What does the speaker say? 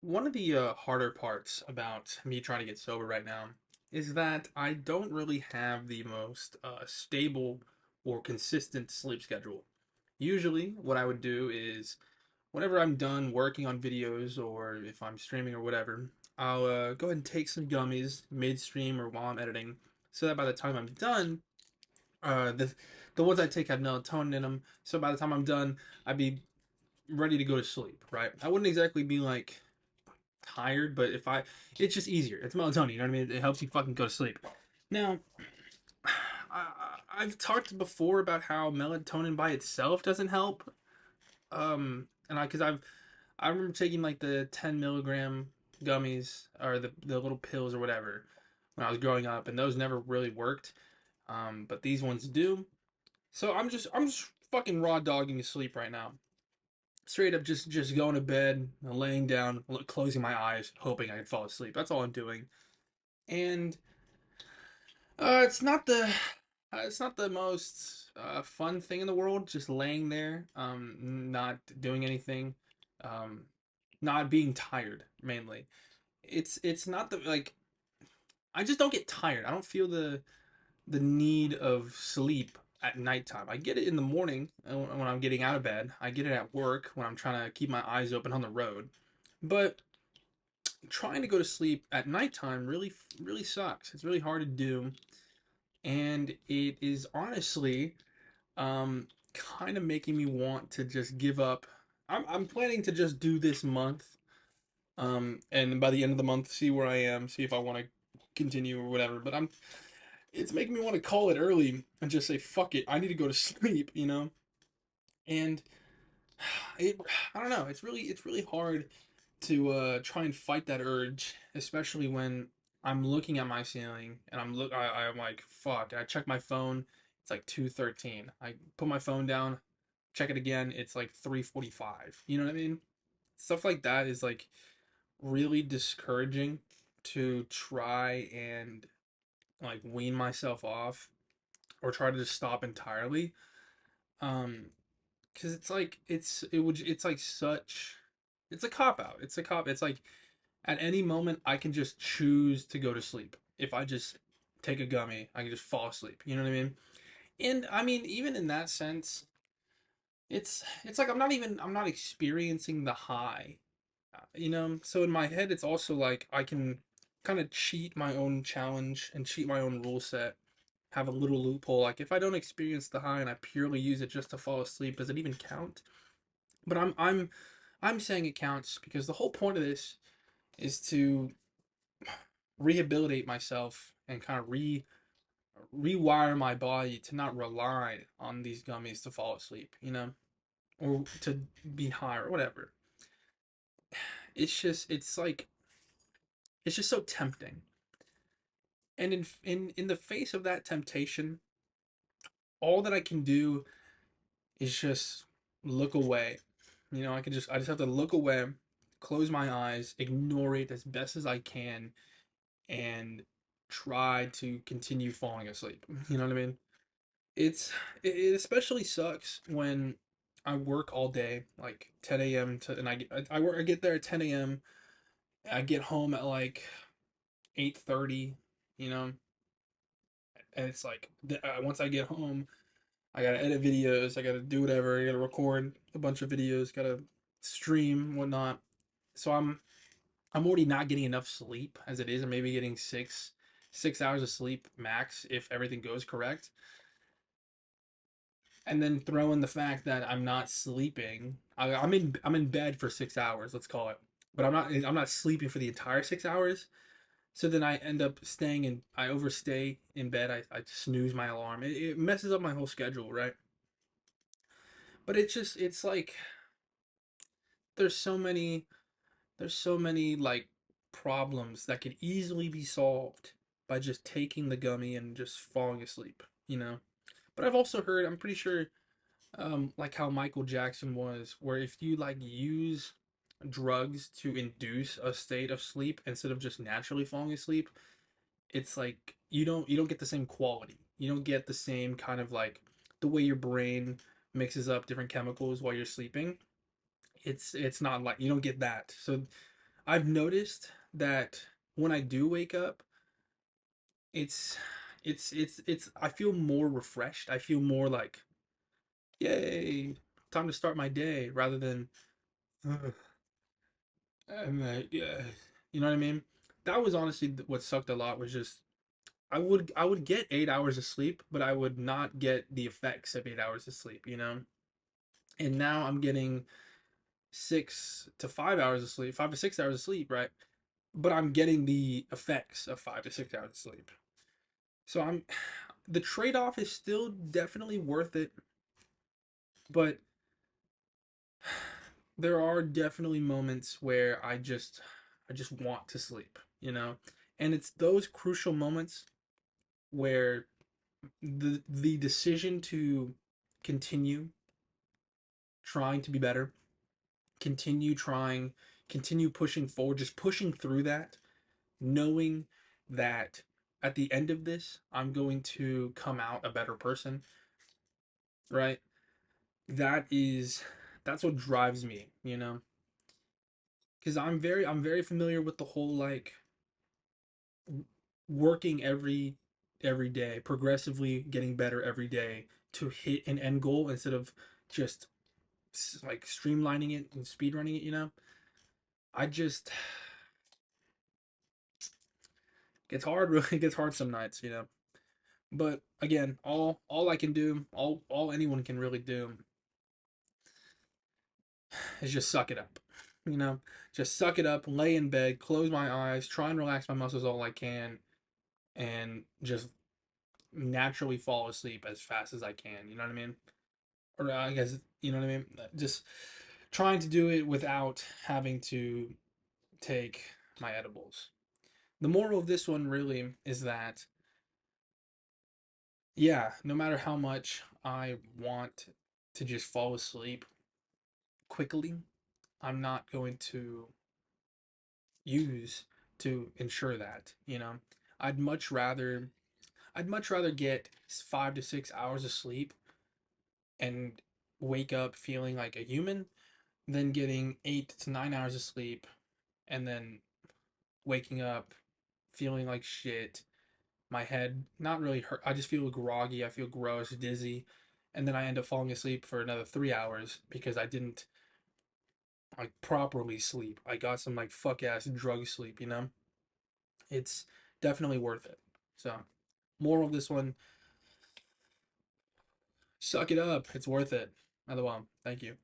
One of the harder parts about me trying to get sober right now is that I don't really have the most stable or consistent sleep schedule. Usually, what I would do is whenever I'm done working on videos or if I'm streaming or whatever, I'll go ahead and take some gummies midstream or while I'm editing, so that by the time I'm done, the ones I take have melatonin in them. So by the time I'm done, I'd be ready to go to sleep. Right? I wouldn't exactly be like tired, but it's just easier. It's melatonin, you know what I mean? It helps you fucking go to sleep. Now, I've talked before about how melatonin by itself doesn't help. Because I remember taking like the 10 milligram gummies or the little pills or whatever when I was growing up, and those never really worked. But these ones do. So I'm just fucking raw dogging to sleep right now. Straight up just going to bed, laying down, closing my eyes, hoping I can fall asleep. That's all I'm doing. And it's not the most fun thing in the world. Just laying there, not doing anything, um, not being tired mainly. It's not the like I just don't get tired. I don't feel the need of sleep at nighttime. I get it in the morning when I'm getting out of bed. I get it at work when I'm trying to keep my eyes open on the road. But trying to go to sleep at nighttime really sucks. It's really hard to do, and it is honestly kind of making me want to just give up. I'm planning to just do this month, and by the end of the month, see where I am, see if I want to continue or whatever. But it's making me want to call it early and just say fuck it. I need to go to sleep, you know. And it, I don't know. It's really hard to try and fight that urge, especially when I'm looking at my ceiling and I'm like, fuck. I check my phone. It's like 2:13. I put my phone down, check it again. It's like 3:45. You know what I mean? Stuff like that is like really discouraging to try and like wean myself off or try to just stop entirely. Um, because it's like such it's a cop out. It's like at any moment I can just choose to go to sleep. If I just take a gummy, I can just fall asleep. You know what I mean? And I mean, even in that sense, it's like I'm not experiencing the high. You know? So in my head it's also like I can kind of cheat my own challenge and cheat my own rule set. Have a little loophole. Like if I don't experience the high and I purely use it just to fall asleep, does it even count? But I'm saying it counts because the whole point of this is to rehabilitate myself and kind of rewire my body to not rely on these gummies to fall asleep, you know, or to be high or whatever. It's just so tempting. And in the face of that temptation, all that I can do is just look away. You know, I just have to look away, close my eyes, ignore it as best as I can, and try to continue falling asleep. You know what I mean? It's it especially sucks when I work all day, like 10 a.m. to and I get there at 10 a.m. I get home at like 8:30, you know, and it's like once I get home, I gotta edit videos, I gotta do whatever, I gotta record a bunch of videos, gotta stream whatnot. So I'm already not getting enough sleep as it is. I'm maybe getting 6 hours of sleep max if everything goes correct. And then throw in the fact that I'm not sleeping. I'm in bed for 6 hours, let's call it. But I'm not sleeping for the entire 6 hours. So then I end up staying in I overstay in bed. I snooze my alarm. It messes up my whole schedule, right? But it's like there's so many there's so many like problems that could easily be solved by just taking the gummy and just falling asleep, you know. But I've also heard, I'm pretty sure, like how Michael Jackson was, where if you like use drugs to induce a state of sleep instead of just naturally falling asleep, it's like you don't get the same quality. You don't get the same kind of like the way your brain mixes up different chemicals while you're sleeping. It's not like you don't get that. So I've noticed that when I do wake up, it's it's I feel more refreshed. I feel more like, yay, time to start my day rather than "Ugh, yeah, you know what I mean? That was honestly what sucked a lot was just I would get 8 hours of sleep, but I would not get the effects of 8 hours of sleep, you know? And now I'm getting 6 to 5 hours of sleep, 5 to 6 hours of sleep, right? But I'm getting the effects of 5 to 6 hours of sleep. So I'm the trade-off is still definitely worth it, but there are definitely moments where I just want to sleep, you know? And it's those crucial moments where the decision to continue trying to be better, continue trying, continue pushing forward, just pushing through that, knowing that at the end of this, I'm going to come out a better person, right? That is that's what drives me, you know? Because I'm very familiar with the whole like working every day, progressively getting better every day to hit an end goal instead of just like streamlining it and speedrunning it, you know? I just gets hard really it gets hard some nights, you know. But again, all I can do, all anyone can really do is just suck it up. You know, just suck it up, lay in bed, close my eyes, try and relax my muscles all I can, and just naturally fall asleep as fast as I can. You know what I mean? Or I guess you know what I mean. Just trying to do it without having to take my edibles. The moral of this one really is that yeah, no matter how much I want to just fall asleep quickly, I'm not going to use to ensure that, you know. I'd much rather I'd much rather get 5 to 6 hours of sleep and wake up feeling like a human than getting 8 to 9 hours of sleep and then waking up feeling like shit. My head not really hurt. I just feel groggy, I feel gross, dizzy, and then I end up falling asleep for another 3 hours because I didn't like properly sleep. I got some like fuck ass drug sleep, you know? It's definitely worth it. So, moral of this one, suck it up. It's worth it. Otherwise, thank you.